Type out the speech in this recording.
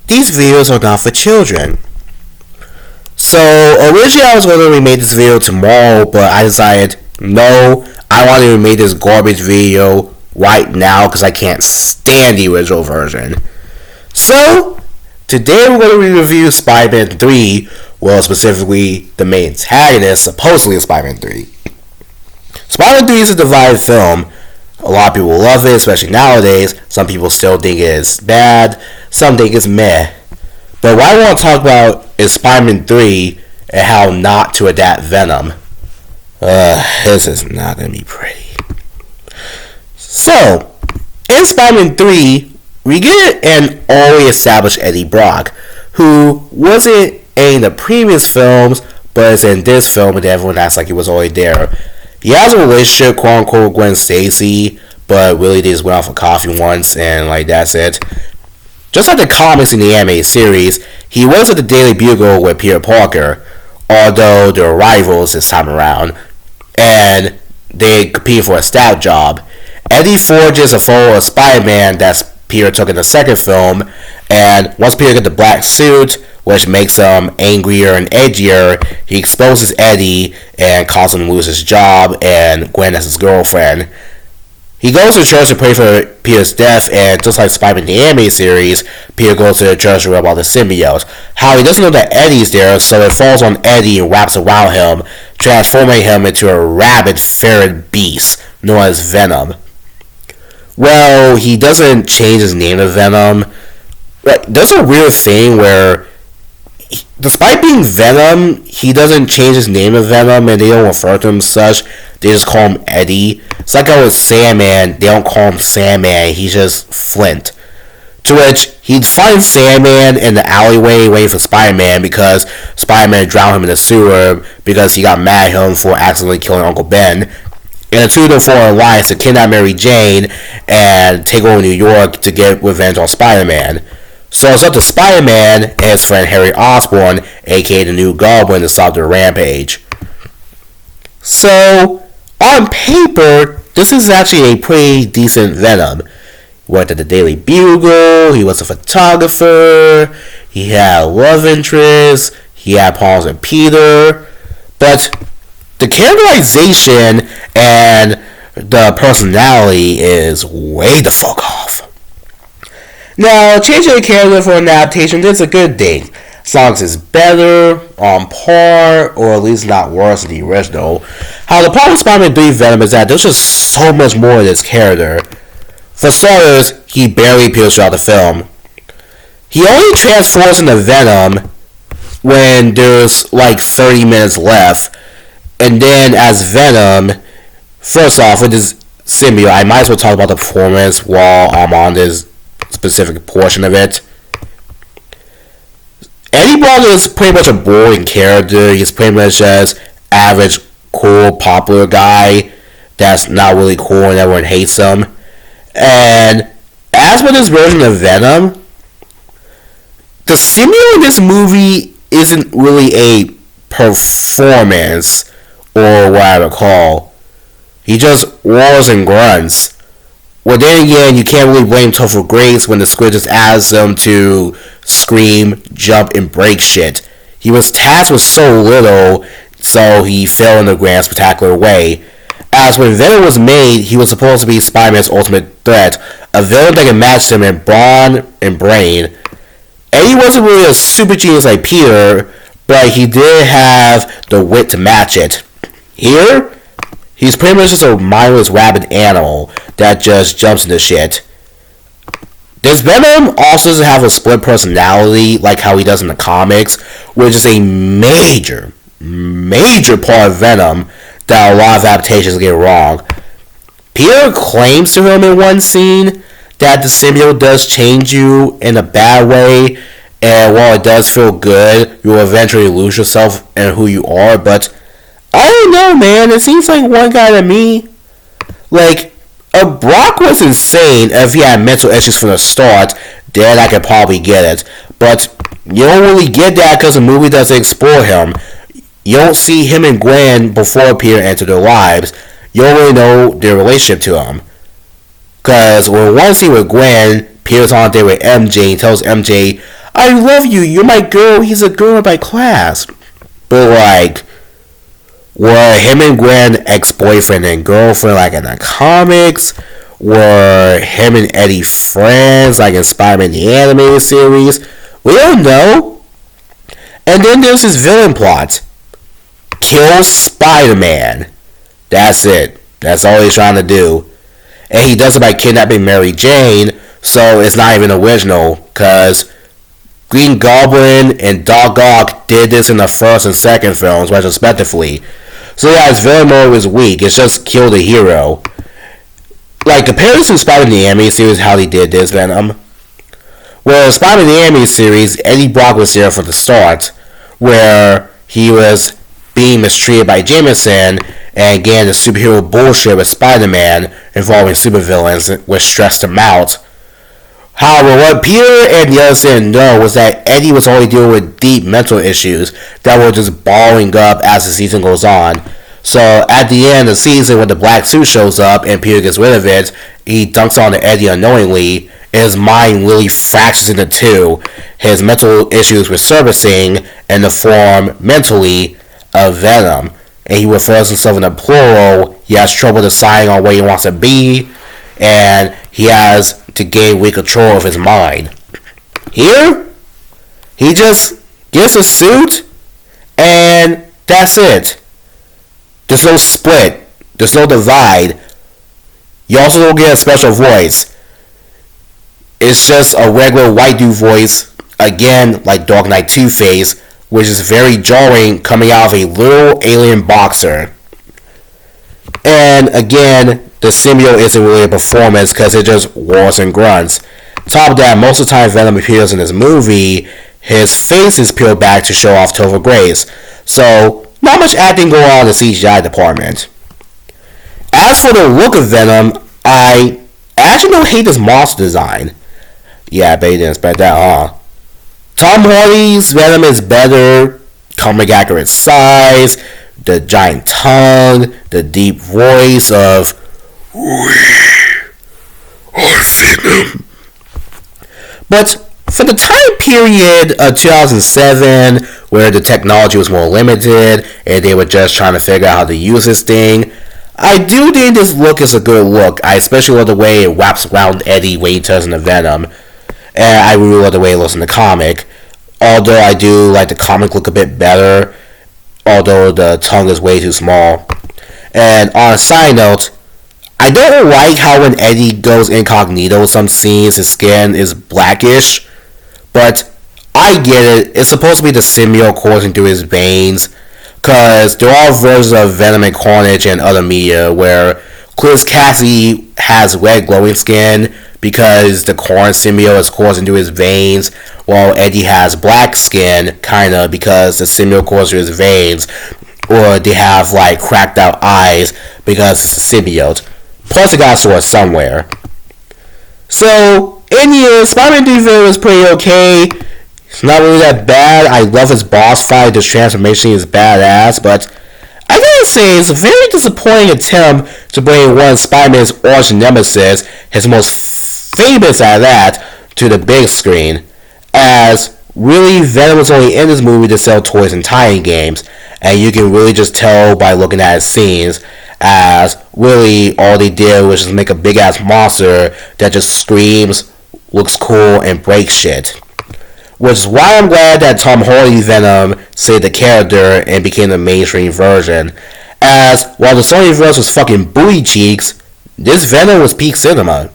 these videos are not for children. So originally I was going to remake this video tomorrow, but I decided no, I want to remake this garbage video right now because I can't stand the original version. So today we're going to review Spider-Man 3, well specifically the main antagonist supposedly in Spider-Man 3. Spider-Man 3 is a divided film. A lot of people love it, especially nowadays. Some people still think it is bad, some think it's meh. But what I want to talk about is Spider-Man 3 and how not to adapt Venom. This is not going to be pretty. So, in Spider-Man 3, we get an already established Eddie Brock, who wasn't in the previous films, but is in this film, and everyone acts like he was already there. He has a relationship, quote-unquote, with Gwen Stacy, but really they just went out for coffee once, and that's it. Just like the comics in the animated series, he was at the Daily Bugle with Peter Parker, although they're rivals this time around, and they compete for a staff job. Eddie forges a photo of Spider-Man that Peter took in the second film, and once Peter gets the black suit, which makes him angrier and edgier, he exposes Eddie and causes him to lose his job and Gwen as his girlfriend. He goes to church to pray for Peter's death, and just like Spider-Man the anime series, Peter goes to the church to rub out the symbiote. How he doesn't know that Eddie's there, so it falls on Eddie and wraps around him, transforming him into a rabid ferret beast known as Venom. Well, he doesn't change his name to Venom. There's a weird thing where, despite being Venom, he doesn't change his name to Venom, and they don't refer to him as such. They just call him Eddie. It's like with Sandman, they don't call him Sandman, he's just Flint. To which, he'd find Sandman in the alleyway waiting for Spider-Man because Spider-Man drowned him in the sewer because he got mad at him for accidentally killing Uncle Ben. And the two of them form an alliance to kidnap Mary Jane and take over New York to get revenge on Spider-Man. So it's up to Spider-Man and his friend Harry Osborn, aka the New Goblin, to stop their rampage. So, on paper, this is actually a pretty decent Venom. He worked at the Daily Bugle, he was a photographer, he had a love interest, he had problems with Peter, but the characterization and the personality is way the fuck off. Now, changing the character for an adaptation is a good thing, as long as it's better, on par, or at least not worse than the original. How the problem with Spider-Man 3 Venom is that there's just so much more to this character. For starters, he barely appears throughout the film. He only transforms into Venom when there's 30 minutes left, and then as Venom, first off, with this symbiote, I might as well talk about the performance while I'm on this specific portion of it. Eddie Brock is pretty much a boring character. He's pretty much just average, cool, popular guy that's not really cool and everyone hates him. And as for this version of Venom, the symbiote in this movie isn't really a performance, or what I recall. He just roars and grunts. Well, then again, you can't really blame Topher Grace when the squid just asks him to scream, jump, and break shit. He was tasked with so little, so he fell in the grand spectacular way. As when Venom was made, he was supposed to be Spider-Man's ultimate threat, a villain that can match him in brawn and brain. Eddie wasn't really a super genius like Peter, but he did have the wit to match it. Here, he's pretty much just a mindless rabid animal that just jumps into shit. This Venom also doesn't have a split personality like how he does in the comics, which is a major part of Venom that a lot of adaptations get wrong. Peter claims to him in one scene that the symbiote does change you in a bad way, and while it does feel good, you'll eventually lose yourself and who you are, but I don't know, man. It seems like one guy to me. If Brock was insane, if he had mental issues from the start, then I could probably get it. But you don't really get that because the movie doesn't explore him. You don't see him and Gwen before Peter entered their lives. You don't really know their relationship to him. Because when one scene with Gwen, Peter's on a date with MJ and tells MJ, I love you. You're my girl. He's a girl in my class. But like, were him and Gwen ex-boyfriend and girlfriend like in the comics? Were him and Eddie friends like in Spider-Man the animated series? We don't know. And then there's his villain plot. Kill Spider-Man. That's it. That's all he's trying to do. And he does it by kidnapping Mary Jane, so it's not even original, because Green Goblin and Doc Ock did this in the first and second films, respectively. So yeah, his villain mode is weak. It's just kill the hero. Like, compared to Spider-Man the Animated Series, how he did this, Venom. Well, Spider-Man the Animated Series, Eddie Brock was there from the start, where he was being mistreated by Jameson, and again, the superhero bullshit with Spider-Man involving supervillains, which stressed him out. However, what Peter and the others didn't know was that Eddie was only dealing with deep mental issues that were just balling up as the season goes on. So at the end of the season, when the black suit shows up and Peter gets rid of it, he dunks on Eddie unknowingly, and his mind really fractures into two. His mental issues resurfacing in the form, mentally, of Venom. And he refers himself in the plural. He has trouble deciding on where he wants to be, and he has to gain weak control of his mind. Here, he just gets a suit, and that's it. There's no split. There's no divide. You also don't get a special voice. It's just a regular white dude voice, again, like Dark Knight Two-Face, which is very jarring coming out of a little alien boxer. And again, the symbiote isn't really a performance because it just roars and grunts. Top of that, most of the time Venom appears in this movie, his face is peeled back to show off Topher Grace. So, not much acting going on in the CGI department. As for the look of Venom, I actually don't hate this monster design. Yeah, I bet you didn't expect that, huh? Tom Hardy's Venom is better, comic accurate size, the giant tongue, the deep voice of "We are Venom." But for the time period of 2007, where the technology was more limited and they were just trying to figure out how to use this thing, I do think this look is a good look. I especially love the way it wraps around Eddie when he turns into Venom. And I really love the way it looks in the comic. Although I do like the comic look a bit better, although the tongue is way too small. And on a side note, I don't like how when Eddie goes incognito in some scenes, his skin is blackish. But I get it. It's supposed to be the symbiote coursing through his veins. Because there are versions of Venom and Carnage and other media where Cletus Cassidy has red glowing skin because the corn symbiote is coursing through his veins, while Eddie has black skin, kinda, because the symbiote courses through his veins, or they have like cracked out eyes because it's a symbiote. Plus, it got source somewhere. So, in here, Spider-Man 3 video is pretty okay. It's not really that bad. I love his boss fight. This transformation is badass, but I gotta say, it's a very disappointing attempt to bring one of Spider-Man's arch nemesis, his most famous at that, to the big screen, as really Venom was only in this movie to sell toys and tie-in games, and you can really just tell by looking at his scenes, as really all they did was just make a big ass monster that just screams, looks cool, and breaks shit. Which is why I'm glad that Tom Hardy's Venom saved the character and became the mainstream version, as while the Sony verse was fucking booty cheeks, this Venom was peak cinema.